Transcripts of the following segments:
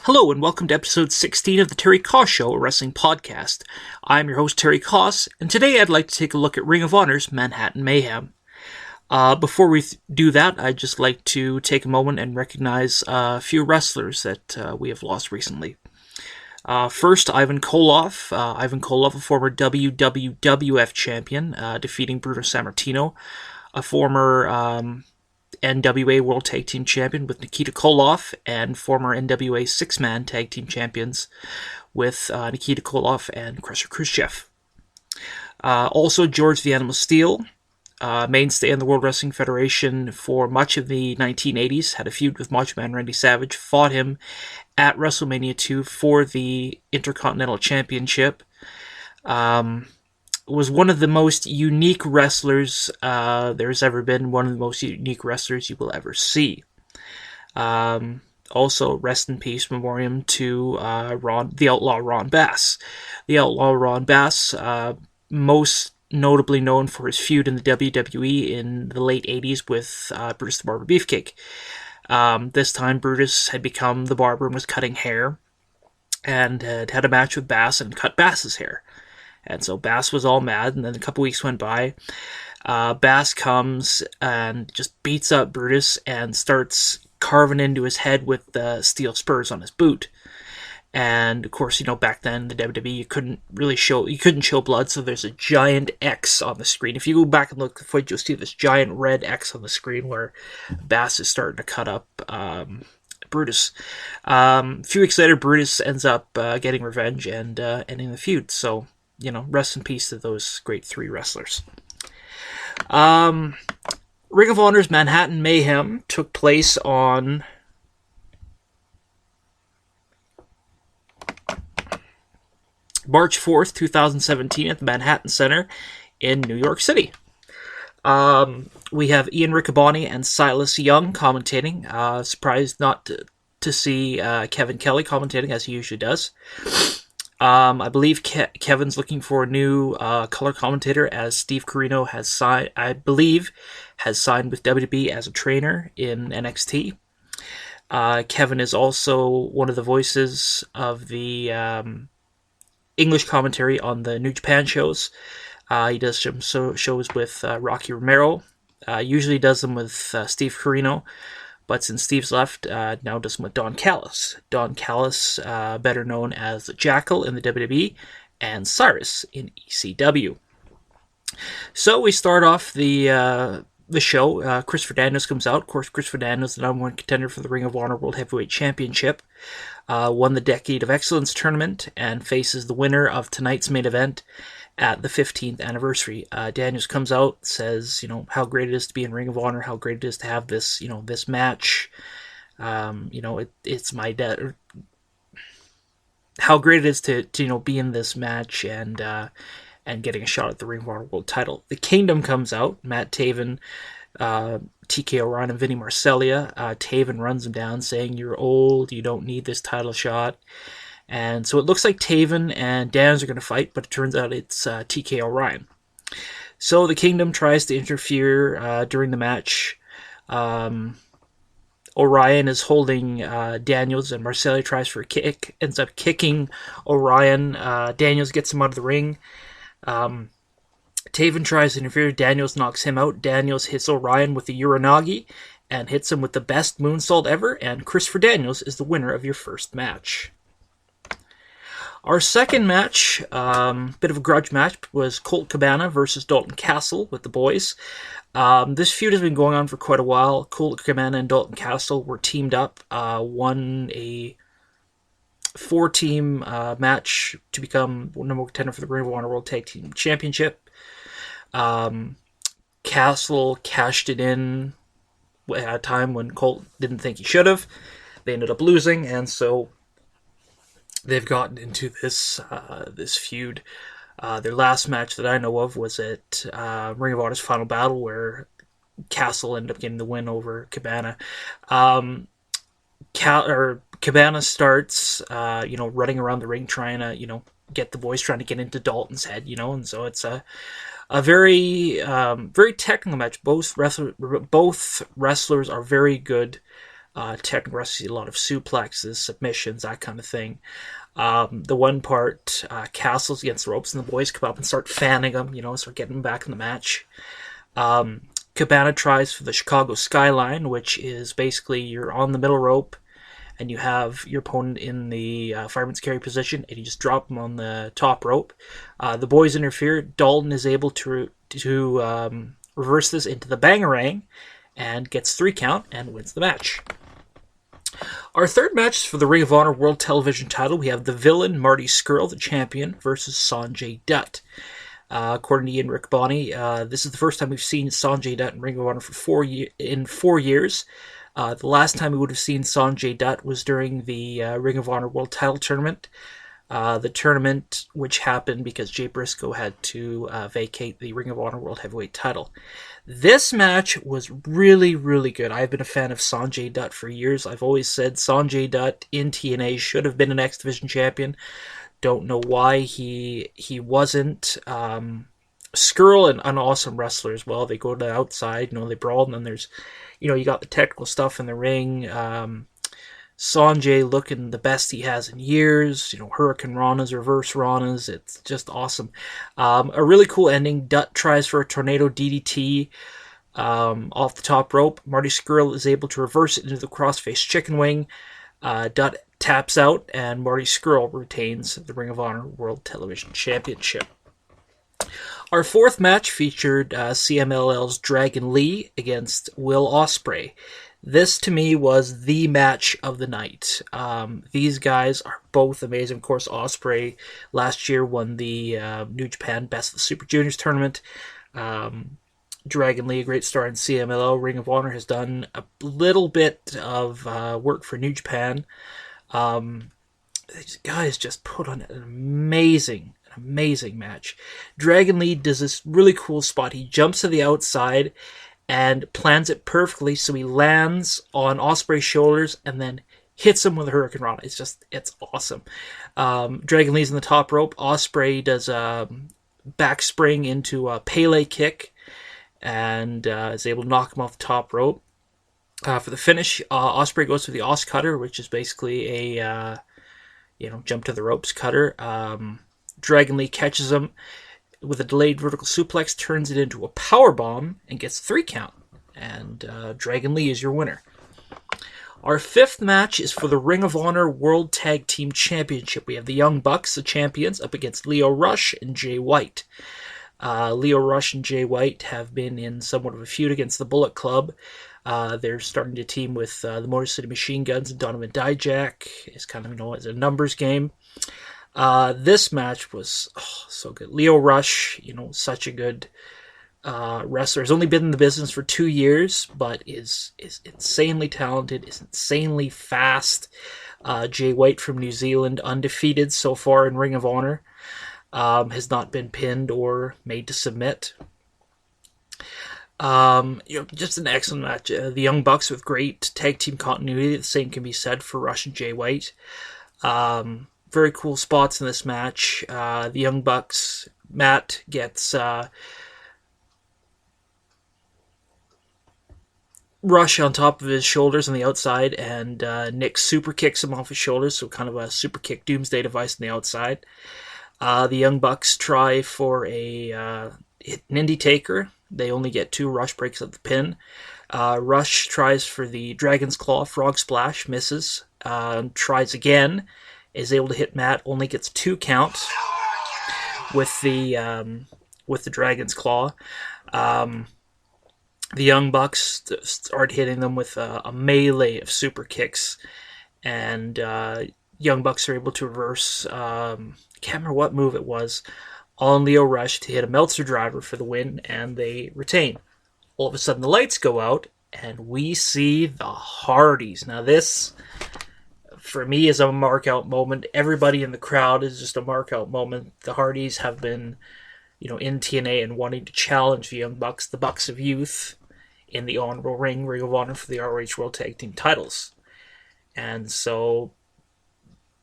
Hello and welcome to episode 16 of the Terry Koss Show, a wrestling podcast. I'm your host, Terry Koss, and today I'd like to take a look at Ring of Honor's Manhattan Mayhem. Before we do that, I'd just like to take a moment and recognize a few wrestlers that we have lost recently. First, Ivan Koloff. Ivan Koloff, a former WWF champion, defeating Bruno Sammartino, a former NWA World Tag Team Champion with Nikita Koloff, and former NWA Six-Man Tag Team Champions with Nikita Koloff and Crusher Khrushchev. Also, George the Animal Steele, mainstay in the World Wrestling Federation for much of the 1980s, had a feud with Macho Man Randy Savage, fought him at WrestleMania 2 for the Intercontinental Championship. Was one of the most unique wrestlers there's ever been, one of the most unique wrestlers you will ever see. Also, rest in peace, memoriam to the Outlaw Ron Bass. The Outlaw Ron Bass, most notably known for his feud in the WWE in the late 80s with Brutus the Barber Beefcake. This time, Brutus had become the barber and was cutting hair, and had a match with Bass and cut Bass's hair. And so Bass was all mad, and then a couple weeks went by. Bass comes and just beats up Brutus and starts carving into his head with the steel spurs on his boot. And of course, back then in the WWE, you couldn't show blood, so there's a giant X on the screen. If you go back and look at the footage, you'll see this giant red X on the screen where Bass is starting to cut up Brutus. A few weeks later, Brutus ends up getting revenge and ending the feud. So, rest in peace to those great three wrestlers. Ring of Honor's Manhattan Mayhem took place on March 4th, 2017 at the Manhattan Center in New York City. We have Ian Riccaboni and Silas Young commentating. Surprised not to see Kevin Kelly commentating, as he usually does. I believe Kevin's looking for a new color commentator, as Steve Corino has signed with WWE as a trainer in NXT. Kevin is also one of the voices of the English commentary on the New Japan shows. He does some shows with Rocky Romero. Usually does them with Steve Corino. But since Steve's left, now does them with Don Callis. Don Callis, better known as Jackal in the WWE, and Cyrus in ECW. So we start off the show. Christopher Daniels comes out. Of course, Christopher Daniels, the number one contender for the Ring of Honor World Heavyweight Championship, won the Decade of Excellence tournament, and faces the winner of tonight's main event at the 15th anniversary. Daniels comes out, says, how great it is to be in Ring of Honor, how great it is to have this, this match. It's my how great it is to be in this match and getting a shot at the Ring of Honor World title. The Kingdom comes out, Matt Taven, TK O'Ryan, and Vinny Marseglia. Taven runs him down, saying, "You're old, you don't need this title shot." And so it looks like Taven and Daniels are going to fight, but it turns out it's TK O'Ryan. So the Kingdom tries to interfere during the match. O'Ryan is holding Daniels, and Marseglia tries for a kick, ends up kicking O'Ryan. Daniels gets him out of the ring. Taven tries to interfere. Daniels knocks him out. Daniels hits O'Ryan with the Uranagi and hits him with the best moonsault ever, and Christopher Daniels is the winner of your first match. Our second match, bit of a grudge match, was Colt Cabana versus Dalton Castle with the boys. This feud has been going on for quite a while. Colt Cabana and Dalton Castle were teamed up, won a 4-team match to become number one contender for the Ring of Honor World Tag Team Championship. Castle cashed it in at a time when Colt didn't think he should have. They ended up losing, and so they've gotten into this feud. Their last match that I know of was at Ring of Honor's Final Battle, where Castle ended up getting the win over Cabana. Cabana starts, running around the ring trying to, get the boys, trying to get into Dalton's head, and so it's a very technical match. Both wrestlers are very good technical wrestling, a lot of suplexes, submissions, that kind of thing. The one part, Castle's against the ropes, and the boys come up and start fanning him, start getting him back in the match. Cabana tries for the Chicago Skyline, which is basically you're on the middle rope, and you have your opponent in the fireman's carry position, and you just drop them on the top rope. The boys interfere. Dalton is able to reverse this into the Bangarang, and gets 3 count and wins the match. Our third match is for the Ring of Honor World Television title. We have the villain, Marty Scurll, the champion, versus Sanjay Dutt. According to Ian Riccaboni, this is the first time we've seen Sanjay Dutt in Ring of Honor for 4 years. The last time we would have seen Sanjay Dutt was during the Ring of Honor World Title Tournament. The tournament which happened because Jay Briscoe had to vacate the Ring of Honor World Heavyweight title. This match was really, really good. I've been a fan of Sanjay Dutt for years. I've always said Sanjay Dutt in TNA should have been an X Division champion. Don't know why he wasn't. Scurll, an awesome wrestler as well. They go to the outside, they brawl, and then there's, you got the technical stuff in the ring. Sanjay looking the best he has in years. Hurricane Ranas, reverse Ranas. It's just awesome. A really cool ending. Dutt tries for a tornado DDT off the top rope. Marty Scurll is able to reverse it into the crossface chicken wing. Dutt taps out, and Marty Scurll retains the Ring of Honor World Television Championship. Our fourth match featured CMLL's Dragon Lee against Will Ospreay. This, to me, was the match of the night. These guys are both amazing. Of course, Ospreay last year won the New Japan Best of the Super Juniors tournament. Dragon Lee, a great star in CMLL. Ring of Honor has done a little bit of work for New Japan. These guys just put on an amazing match. Dragon Lee does this really cool spot. He jumps to the outside and plans it perfectly, so he lands on Ospreay's shoulders and then hits him with a Hurricane Rana. It's awesome. Dragon Lee's in the top rope. Ospreay does a back spring into a Pele kick and is able to knock him off the top rope. For the finish, Ospreay goes for the Os Cutter, which is basically a jump to the ropes cutter. Dragon Lee catches him with a delayed vertical suplex, turns it into a power bomb, and gets 3 count. And Dragon Lee is your winner. Our fifth match is for the Ring of Honor World Tag Team Championship. We have the Young Bucks, the champions, up against Lio Rush and Jay White. Lio Rush and Jay White have been in somewhat of a feud against the Bullet Club. They're starting to team with the Motor City Machine Guns and Donovan Dijak. It's kind of as a numbers game. This match was so good. Lio Rush, such a good wrestler. Has only been in the business for 2 years, but is insanely talented, is insanely fast. Jay White from New Zealand, undefeated so far in Ring of Honor. Has not been pinned or made to submit. Just an excellent match. The Young Bucks with great tag team continuity. The same can be said for Rush and Jay White. Very cool spots in this match. The Young Bucks, Matt gets Rush on top of his shoulders on the outside, and Nick super kicks him off his shoulders, so kind of a super kick doomsday device on the outside. The Young Bucks try for an Indy Taker. They only get 2. Rush breaks up the pin. Rush tries for the Dragon's Claw, Frog Splash, misses. Tries again, is able to hit Matt, only gets 2 counts with the Dragon's Claw. The Young Bucks start hitting them with a melee of super kicks, and Young Bucks are able to reverse, can't remember what move it was, on Lio Rush to hit a Meltzer driver for the win, and they retain. All of a sudden the lights go out, and we see the Hardys. Now this, for me, is a mark-out moment. Everybody in the crowd is just a mark-out moment. The Hardys have been, in TNA and wanting to challenge the Young Bucks, the Bucks of Youth, in the Honorable Ring of Honor for the ROH World Tag Team titles. And so,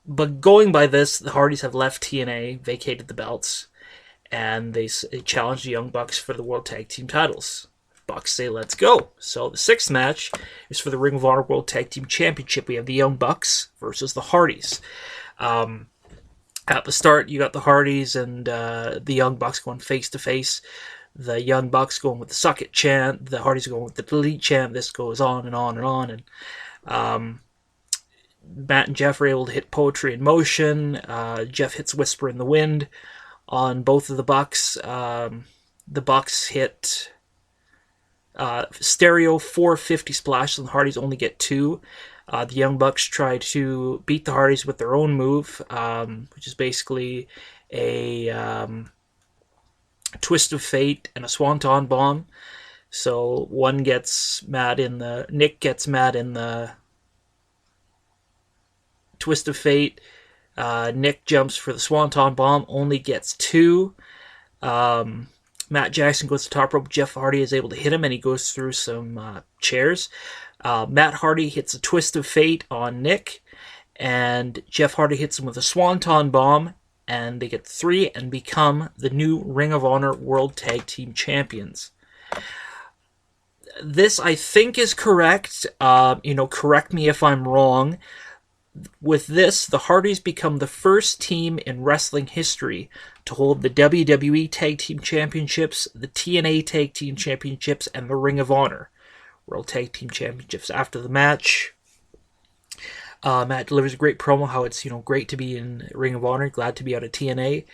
but going by this, the Hardys have left TNA, vacated the belts, and they challenged the Young Bucks for the World Tag Team titles. Bucks say, let's go. So the sixth match is for the Ring of Honor World Tag Team Championship. We have the Young Bucks versus the Hardys. At the start, you got the Hardys and the Young Bucks going face-to-face. The Young Bucks going with the Suck It chant. The Hardys going with the Delete chant. This goes on and on and on. And Matt and Jeff are able to hit Poetry in Motion. Jeff hits Whisper in the Wind on both of the Bucks. The Bucks hit Stereo 450 splashes, and the Hardys only get 2. The Young Bucks try to beat the Hardys with their own move, which is basically a Twist of Fate and a Swanton Bomb. So one gets mad in the... Nick gets mad in the Twist of Fate. Nick jumps for the Swanton Bomb, only gets 2. Matt Jackson goes to top rope. Jeff Hardy is able to hit him, and he goes through some chairs. Matt Hardy hits a Twist of Fate on Nick, and Jeff Hardy hits him with a Swanton Bomb, and they get 3 and become the new Ring of Honor World Tag Team Champions. This, I think, is correct. Correct me if I'm wrong. With this, the Hardys become the first team in wrestling history to hold the WWE Tag Team Championships, the TNA Tag Team Championships, and the Ring of Honor World Tag Team Championships. After the match, Matt delivers a great promo, how it's great to be in Ring of Honor, glad to be out of TNA,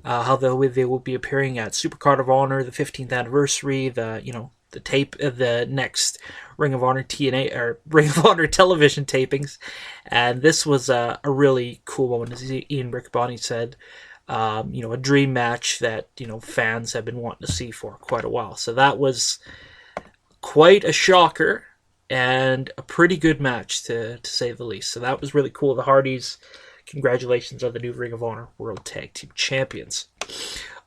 how they will be appearing at Supercard of Honor, the 15th anniversary, the next Ring of Honor TNA or Ring of Honor television tapings, and this was a really cool moment, as Ian Riccaboni said. A dream match that fans have been wanting to see for quite a while. So that was quite a shocker and a pretty good match to say the least. So that was really cool. The Hardys, congratulations on the new Ring of Honor World Tag Team Champions.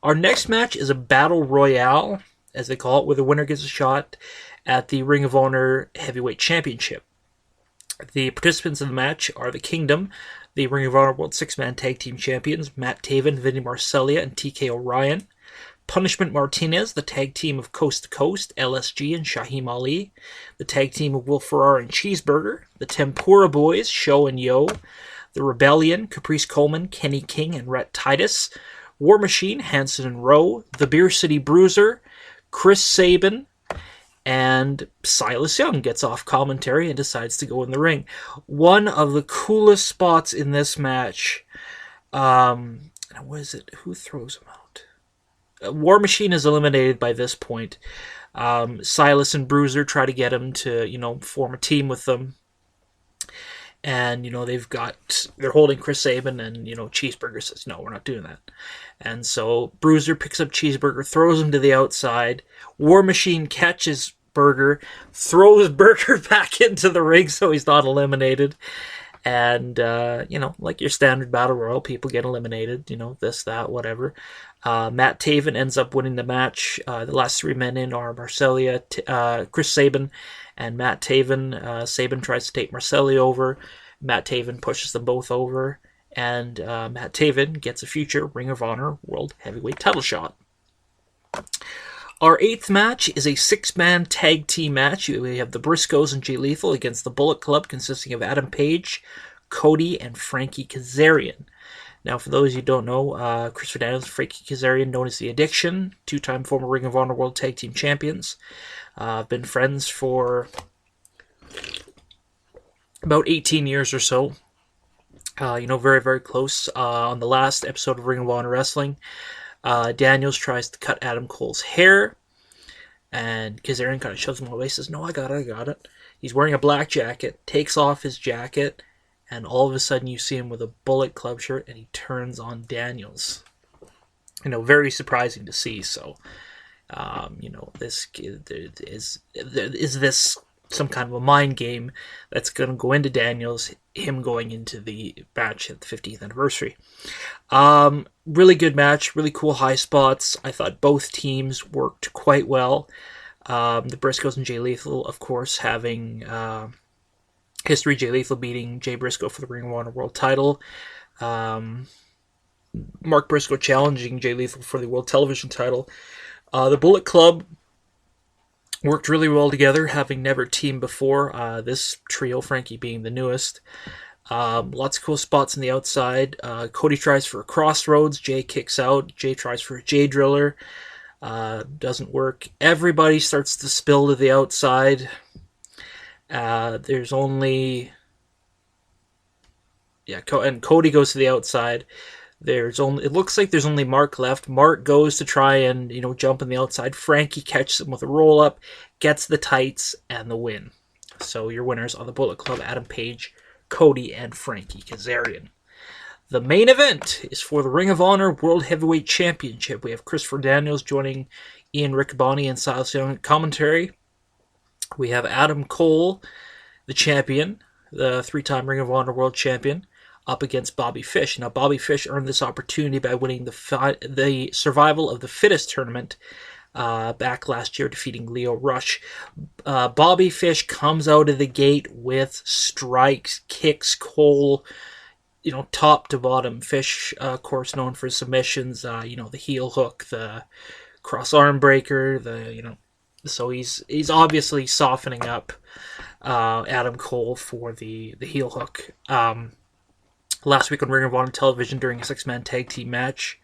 Our next match is a Battle Royale, as they call it, where the winner gets a shot at the Ring of Honor Heavyweight Championship. The participants in the match are the Kingdom, the Ring of Honor World 6-Man Tag Team Champions, Matt Taven, Vinny Marseglia, and TK O'Ryan. Punishment Martinez, the tag team of Coast to Coast, LSG and Shaheem Ali. The tag team of Will Ferrara and Cheeseburger. The Tempura Boys, Show and Yo. The Rebellion, Caprice Coleman, Kenny King, and Rhett Titus. War Machine, Hanson and Rowe. The Beer City Bruiser, Chris Sabin, and Silas Young gets off commentary and decides to go in the ring. One of the coolest spots in this match, what is it? Who throws him out? War Machine is eliminated by this point. Silas and Bruiser try to get him to, form a team with them. And, they're holding Chris Sabin, and, Cheeseburger says, no, we're not doing that. And so Bruiser picks up Cheeseburger, throws him to the outside. War Machine catches Burger, throws Burger back into the ring so he's not eliminated. And, like your standard Battle Royal, people get eliminated, this, that, whatever. Matt Taven ends up winning the match. The last 3 men in are Marseglia, Chris Sabin, and Matt Taven. Sabin tries to take Marseglia over. Matt Taven pushes them both over. And Matt Taven gets a future Ring of Honor World Heavyweight title shot. Our 8th match is a 6-man tag team match. We have the Briscoes and Jay Lethal against the Bullet Club, consisting of Adam Page, Cody, and Frankie Kazarian. Now, for those who don't know, Christopher Daniels and Frankie Kazarian, known as The Addiction, 2-time former Ring of Honor World Tag Team Champions. Been friends for about 18 years or so. Very, very close. On the last episode of Ring of Honor Wrestling, Daniels tries to cut Adam Cole's hair, and Kazarian kind of shoves him away, says, no, I got it. He's wearing a black jacket, takes off his jacket, and all of a sudden you see him with a Bullet Club shirt, and he turns on Daniels. Very surprising to see. So, this is this some kind of a mind game that's going to go into Daniels, him going into the match at the 15th anniversary. Really good match, really cool high spots. I thought both teams worked quite well. The Briscoes and Jay Lethal, of course, having history. Jay Lethal beating Jay Briscoe for the Ring of Honor World title. Mark Briscoe challenging Jay Lethal for the World Television title. The Bullet Club worked really well together, having never teamed before. This trio, Frankie being the newest. Lots of cool spots on the outside. Cody tries for a crossroads. Jay kicks out. Jay tries for a Jay driller. Doesn't work. Everybody starts to spill to the outside. There's only... Yeah, and Cody goes to the outside. It looks like there's only Mark left. Mark goes to try and, jump on the outside. Frankie catches him with a roll up, gets the tights, and the win. So your winners on the Bullet Club: Adam Page, Cody, and Frankie Kazarian. The main event is for the Ring of Honor World Heavyweight Championship. We have Christopher Daniels joining Ian Riccaboni and Silas Young at commentary. We have Adam Cole, the champion, the 3-time Ring of Honor World Champion, up against Bobby Fish. Now, Bobby Fish earned this opportunity by winning the Survival of the Fittest tournament back last year, defeating Leo Rush. Bobby Fish comes out of the gate with strikes, kicks Cole, top to bottom. Fish, of course, known for submissions, the heel hook, the cross arm breaker, so he's obviously softening up Adam Cole for the heel hook. Last week on Ring of Honor television during a 6-man tag team match,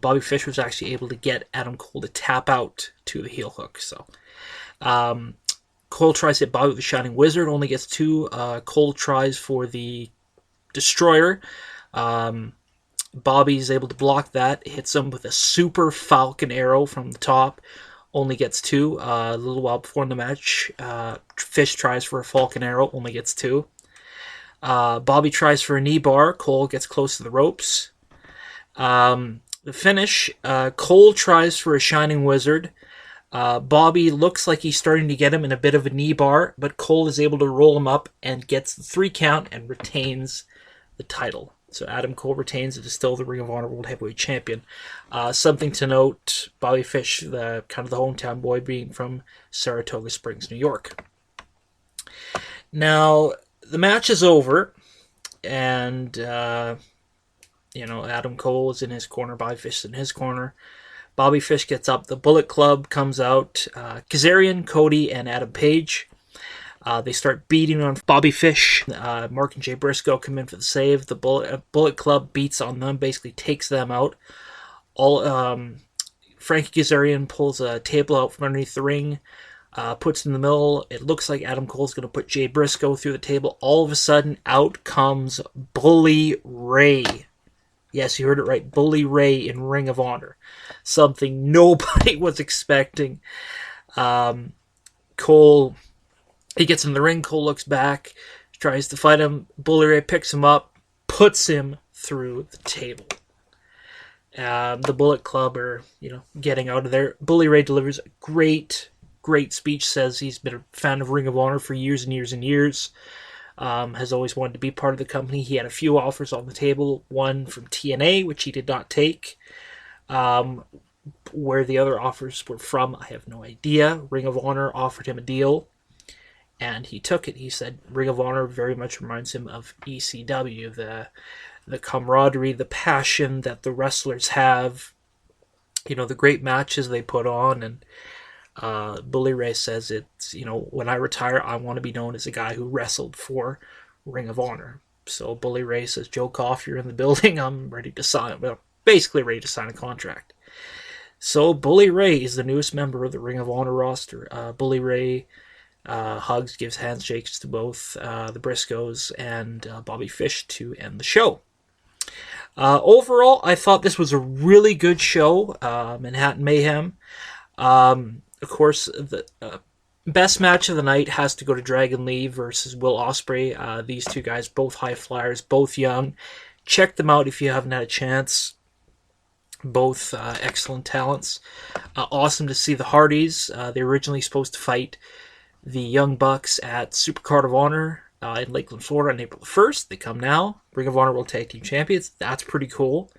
Bobby Fish was actually able to get Adam Cole to tap out to the heel hook. So Cole tries to hit Bobby with the Shining Wizard, only gets 2. Cole tries for the Destroyer. Bobby's able to block that, hits him with a Super Falcon Arrow from the top, only gets 2. A little while before in the match, Fish tries for a Falcon Arrow, only gets 2. Bobby tries for a knee bar. Cole gets close to the ropes. The finish, Cole tries for a Shining Wizard. Bobby looks like he's starting to get him in a bit of a knee bar, but Cole is able to roll him up and gets the 3 count and retains the title. So Adam Cole retains and is still the Ring of Honor World Heavyweight Champion. Something to note, Bobby Fish, the hometown boy, being from Saratoga Springs, New York. Now, the match is over, and, Adam Cole is in his corner, Bobby Fish is in his corner. Bobby Fish gets up, the Bullet Club comes out, Kazarian, Cody, and Adam Page. They start beating on Bobby Fish. Mark and Jay Briscoe come in for the save. The Bullet Club beats on them, basically takes them out. Frankie Kazarian pulls a table out from underneath the ring, puts it in the middle. It looks like Adam Cole's going to put Jay Briscoe through the table. All of a sudden, out comes Bully Ray. Yes, you heard it right. Bully Ray in Ring of Honor. Something nobody was expecting. Cole, he gets in the ring. Cole looks back, tries to fight him. Bully Ray picks him up, puts him through the table. The Bullet Club are, getting out of there. Bully Ray delivers a great speech, says he's been a fan of Ring of Honor for years and years and years. Has always wanted to be part of the company. He had a few offers on the table, one from TNA, which he did not take. Where the other offers were from, I have no idea. Ring of Honor offered him a deal, and he took it. He said Ring of Honor very much reminds him of ECW, the camaraderie, the passion that the wrestlers have, the great matches they put on, and Bully Ray says it's, when I retire, I want to be known as a guy who wrestled for Ring of Honor. So Bully Ray says, Joe Koff, you're in the building. I'm ready to sign. Well, basically ready to sign a contract. So Bully Ray is the newest member of the Ring of Honor roster. Bully Ray hugs, gives handshakes to both the Briscoes and Bobby Fish to end the show. Overall, I thought this was a really good show. Manhattan Mayhem. Of course, the best match of the night has to go to Dragon Lee versus Will Ospreay. These two guys, both high flyers, both young. Check them out if you haven't had a chance. Both excellent talents. Awesome to see the Hardys. They were originally supposed to fight the Young Bucks at Supercard of Honor in Lakeland, Florida on April 1st. They come now. Ring of Honor World Tag Team Champions. That's pretty cool.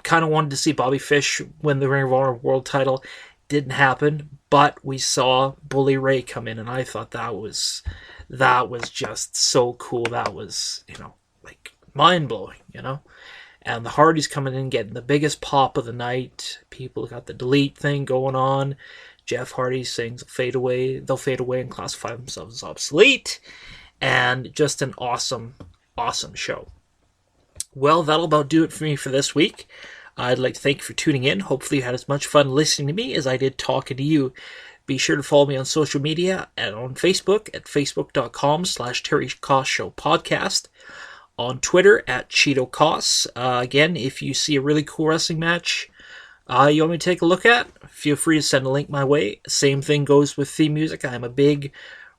Kind of wanted to see Bobby Fish win the Ring of Honor World title. Didn't happen, but we saw Bully Ray come in, and I thought that was just so cool. That was, mind-blowing, And the Hardys coming in getting the biggest pop of the night. People got the delete thing going on. Jeff Hardy sings they'll fade away and classify themselves as obsolete. And just an awesome, awesome show. Well, that'll about do it for me for this week. I'd like to thank you for tuning in. Hopefully you had as much fun listening to me as I did talking to you. Be sure to follow me on social media and on Facebook at facebook.com/Terry Koss Show Podcast. On Twitter at Cheeto Koss. Again, if you see a really cool wrestling match you want me to take a look at, feel free to send a link my way. Same thing goes with theme music. I'm a big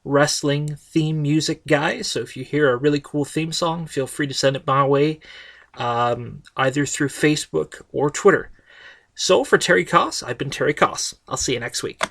wrestling theme music guy, so if you hear a really cool theme song, feel free to send it my way, either through Facebook or Twitter. So for Terry Koss, I've been Terry Koss. I'll see you next week.